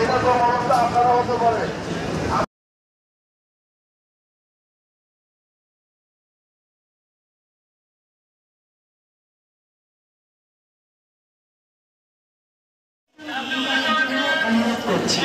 এরকম অবস্থা আপনারা হতে পারে। অনুরোধ করছি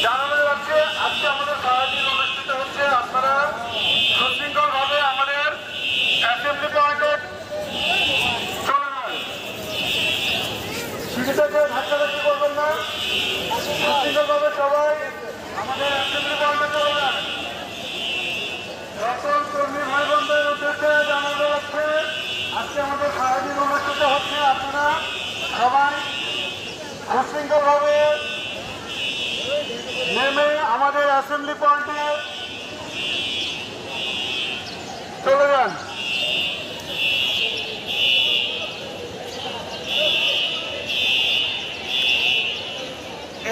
জানানো যাচ্ছে আজকে আমাদের সারাদিন অনুষ্ঠিত হচ্ছে। আপনারা সুশৃঙ্খল ভাবে আমাদের অ্যাসেম্বলি পয়েন্টে চলে যান। সিঁড়িটাকে ধাক্কাধাক্কি করবেন না, সুশৃঙ্খল ভাবে সবাই আমাদের অ্যাসেম্বলি পয়েন্টে চলে যান। সকল কর্মী ভাই বোনদের উদ্দেশ্যে জানানো যাচ্ছে আজকে আমাদের সারাদিন অনুষ্ঠিত হচ্ছে। আপনারা সবাই সুশৃঙ্খল ভাবে নেমে আমাদের অ্যাসেম্বলি পয়েন্টে চলে যান।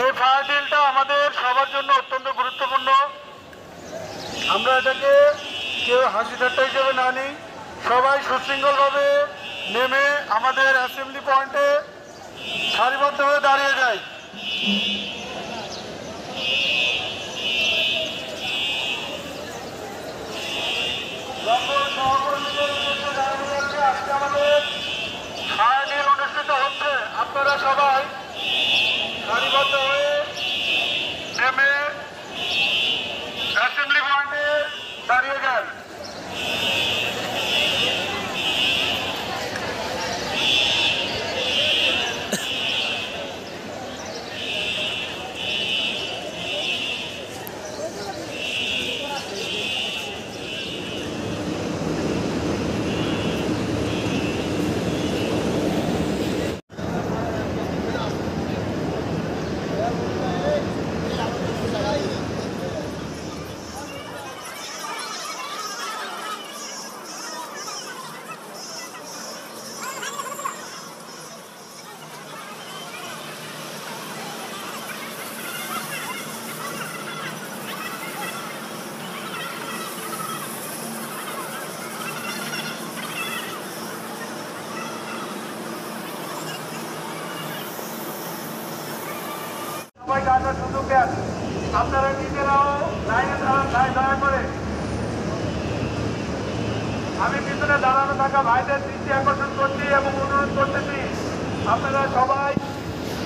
এই ফায়ার ড্রিলটা আমাদের সবার জন্য অত্যন্ত গুরুত্বপূর্ণ। আমরা এটাকে কেউ হাসি ঠাট্টা হিসেবে না নিই, সবাই সুশৃঙ্খলভাবে নেমে আমাদের অ্যাসেম্বলি পয়েন্টে সারিবদ্ধ হয়ে দাঁড়িয়ে যায়। আজকে আমাদের ফায়ার ড্রিল অনুষ্ঠিত হচ্ছে। আপনারা সবাই সারিবদ্ধ হয়ে নেমে অ্যাসেম্বলি পয়েন্টে দাঁড়িয়ে যান। সবাই কাটার সুযোগ দেন। আপনারা নিজেরাও লাইনে দাঁড়ান, দয়া করে। আমি পিছনে দাঁড়ানো থাকা ভাইদের দৃষ্টি আকর্ষণ করছি এবং অনুরোধ করতেছি আপনারা সবাই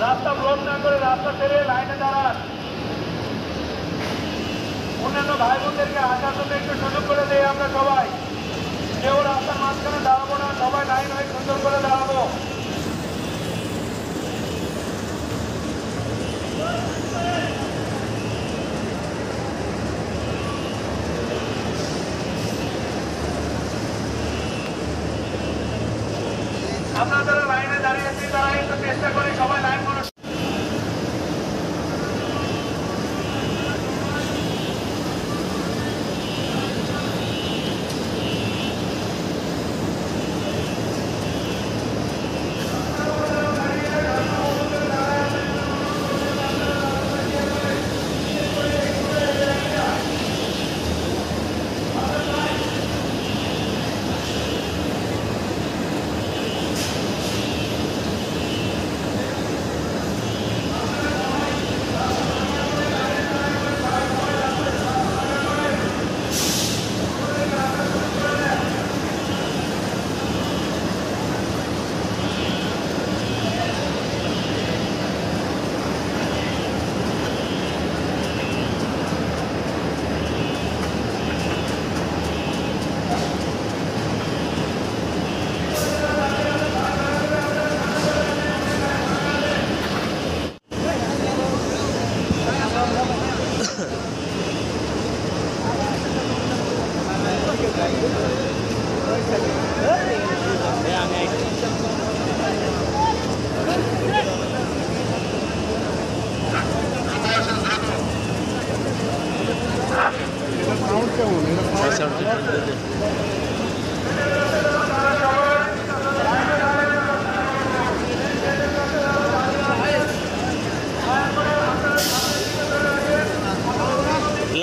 রাস্তা ব্লক না করে রাস্তা ছেড়ে লাইনে দাঁড়ান। অন্যান্য ভাই বোনদেরকে আসার জন্য একটু সুযোগ করে দেয়। আমরা সবাই কেউ রাস্তার মাঝখানে দাঁড়াবো না, সবাই লাইন হয়ে সুন্দর করে দাঁড়াবো। আমরা যারা লাইনে দাঁড়িয়েছি তারা একটু চেষ্টা করি সবাই লাইন করে।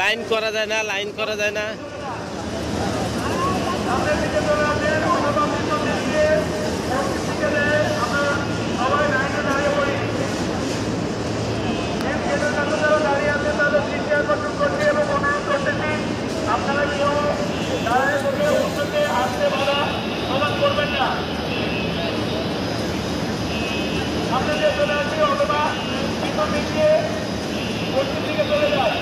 লাইন করা যায় না, লাইন করা যায় না। আপনারা কেউ দাঁড়িয়ে বসে আসতে বাধা প্রদান করবেন না। সামনে দিয়ে চলে আসি অথবা পিছন দিকে পশ্চিম দিকে চলে যায়।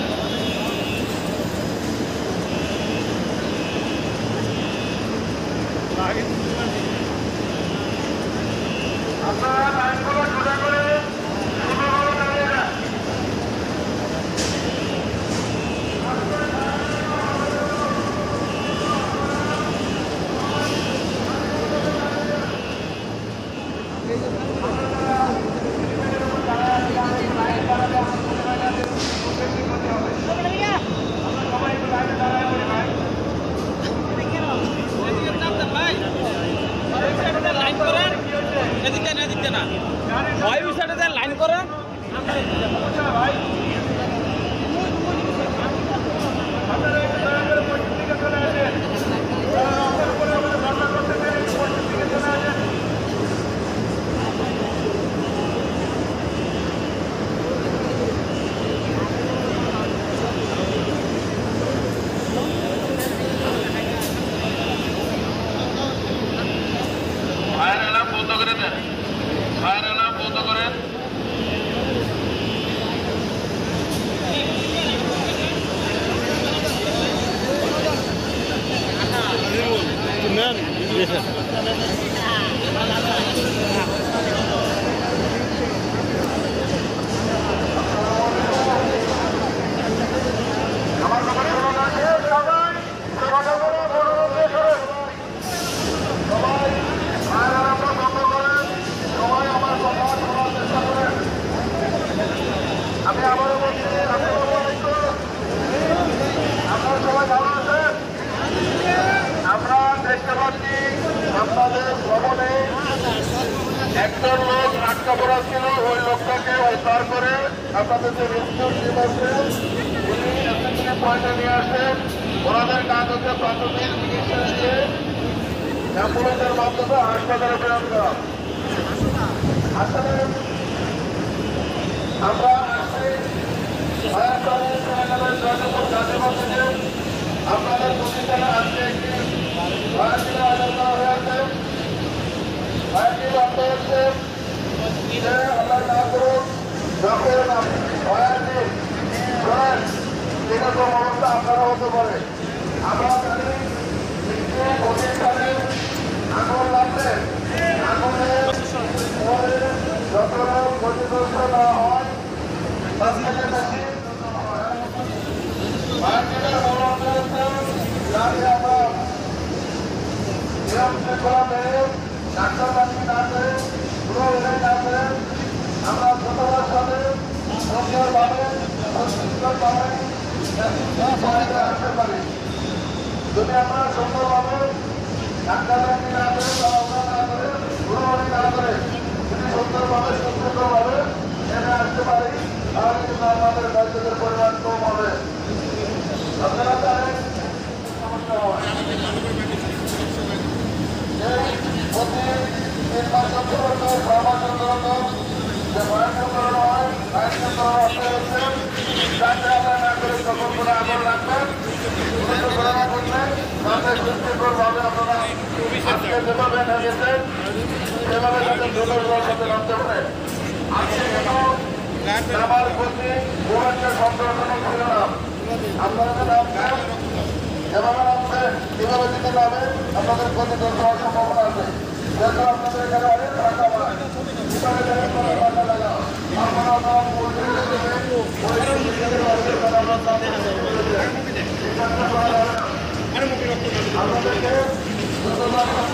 আপনারা লাইনগুলো সোজা করে সুন্দরভাবে দাঁড়িয়ে যান। লাইন করেন। ফায়ার অ্যালার্ম বন্ধ করে দেন, ফায়ার অ্যালার্ম বন্ধ করেন। আমার কথা শোনা আছে সবাই, কথা বলে অনুরোধ করেন। সবাই ফায়ার অ্যালার্মটা বন্ধ করেন, সবাই আমার কথা শোনার চেষ্টা করেন। আমি আবারও বলছি, আসসালামু আলাইকুম। আপনারা সবাই ভালো আছেন? আমরা দেখতে পাচ্ছি আপনাদের ভবনে একজন লোক আটকা পড়া ছিল, ওই লোকটাকে উদ্ধার করে আপনাদের যে রেস্কিউ টিম আছে উনি অ্যাসেম্বলি পয়েন্টে নিয়ে আসেন। ওনাদের কাজ হচ্ছে প্রাথমিক চিকিৎসা দিয়ে অ্যাম্বুলেন্সের মাধ্যমে হাসপাতালে প্রেরণ করা। আসলে আমরা আসছি ফায়ার সার্ভিস চ্যানেলের জয়দেবপুর গাজীপুর থেকে আপনাদের প্রতিষ্ঠানে আজকে একটি ফায়ার টিম আয়োজন করা হয়েছে। ফায়ার টিম অর্থ হচ্ছে যে আল্লাহ না করুন যখন ফায়ার টিম শোনেন এরকম অবস্থা আপনারা হতে পারে। আমরা জানি প্রতিষ্ঠানে আগুন লাগলে আগুনের পরে যতটা ক্ষতিগ্রস্ত না হয় তার থেকে বেশি ফায়ার টিমের মূলত যাতে আমরা নিয়ম শৃঙ্খলা মেনে ডাক্তারবাজি না করে পুরো এলাকায় না করে আমরা ছোটবার সাথে সুন্দরভাবে সুশৃঙ্খলভাবে আসতে পারি। যদি আমরা সুন্দরভাবে ডাক্তারবাজি না করে বা আমরা না করে পুরোপুরি না করে যদি সুন্দরভাবে সুশৃঙ্খলভাবে এনে আসতে পারি তাহলে কিন্তু আমাদের দায়িত্বের পরিমাণ কম হবে। আপনারা জানেন সমস্যা হয় প্রতি 3 মাস অন্তর যে বয়স্ক করানো হয় আয়োজন করার অর্থ হচ্ছে যাতে আমরা না করে তখন করে আগুন লাগবেন ঘটনা করলে তাতে সুস্থভাবে আপনারা আজকে যেভাবে গেছেন সেভাবে যাতে দ্রুততার সাথে নামতে পারে। আজকে কিন্তু আমার প্রতি খুব একটা সম্পর্কজনক ছিল না। আপনারা যে নামছেন যেভাবে নামছেন কীভাবে দিতে যাবে আপনাদের ক্ষতিগ্রস্ত হওয়ার সম্ভাবনা আছে। যেহেতু আপনাদের এখানে অনেক টাকা পায় কীভাবে দেবেন কত টাকা লাগা আপনারা আপনার পরিস্থিতি আপনাদেরকে যদি আমরা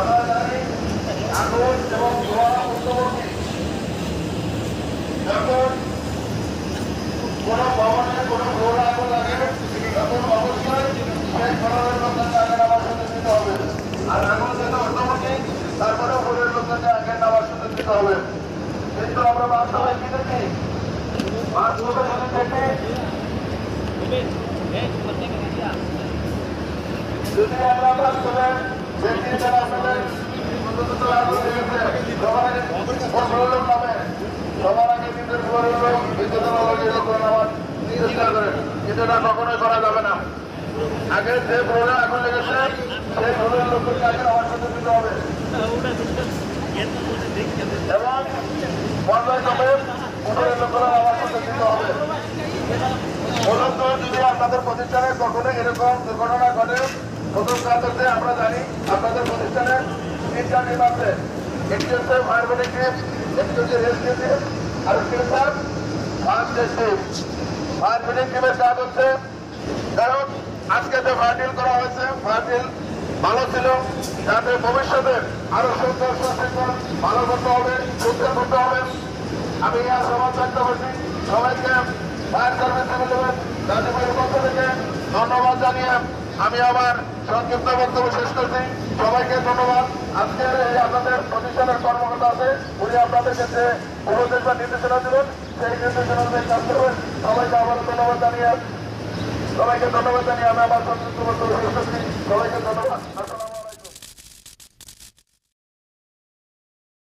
আমরা জানি আগুন এবং ধোঁয়া মুক্তবর্তী যখন কোনো ভবনে কোনো ঘোর আগুন লাগে তখন অবশ্যই সেই ঘরের লোকজনকে আগে নামার সুযোগ দিতে হবে। আর আগুন যেটা অন্যমুখী তারপরেও ঘরের লোকজনকে আগে নামার সুযোগ দিতে হবে। কিন্তু আমরা বাস্তবে কি দেখি বাস্তবে যদি আমরা বাস্তবে দেখি যারা আসলে সবার আগে নিজের ঘরের লোক নামার চেষ্টা করেন, কিন্তু এটা কখনোই করা যাবে না। আগে যে ঘরে আগুন লেগেছে সেই ঘরের লোককে আগে নামার সুযোগ দিতে হবে এবং পর্যায় ক্রমে ঘরের লোকেরা নামার সুযোগ দিতে হবে। বলুন তো, যদি আপনাদের প্রতিষ্ঠানে কখনো এরকম দুর্ঘটনা ঘটে, প্রথম কাজ হচ্ছে আমরা জানি আপনাদের প্রতিষ্ঠানে তিনটা টিম আছে। একটি হচ্ছে ফায়ার ব্রিগেড টিম, একটি হচ্ছে রেস্কিউ টিম, আর একটি হচ্ছে first aid team. Fire brigade টিমের কাজ হচ্ছে, যাই হোক আজকে যে ফায়ার ডিল করা হয়েছে ফায়ার ডিল ভালো ছিল, যাতে ভবিষ্যতে আরো সুন্দর সুশৃঙ্খল ভালো করতে হবে, সুন্দর করতে হবে। আমি আর সমাজ ব্যক্ত করছি সবাইকে ফায়ার সার্ভিস গাজীপুরের পক্ষ থেকে ধন্যবাদ জানিয়ে আমি আমার সংক্ষিপ্ত বক্তব্য শেষ করছি। সবাইকে ধন্যবাদ। আজকের এই আপনাদের প্রতিষ্ঠানের কর্মকর্তা আছে, উনি আপনাদেরকে যে উপদেশ বা নির্দেশনা দিলেন সেই নির্দেশনা অনুযায়ী কাজ করবেন। সবাইকে আবার ধন্যবাদ জানিয়ে আমি আমার সংক্ষিপ্ত বক্তব্য শেষ করছি। সবাইকে ধন্যবাদ।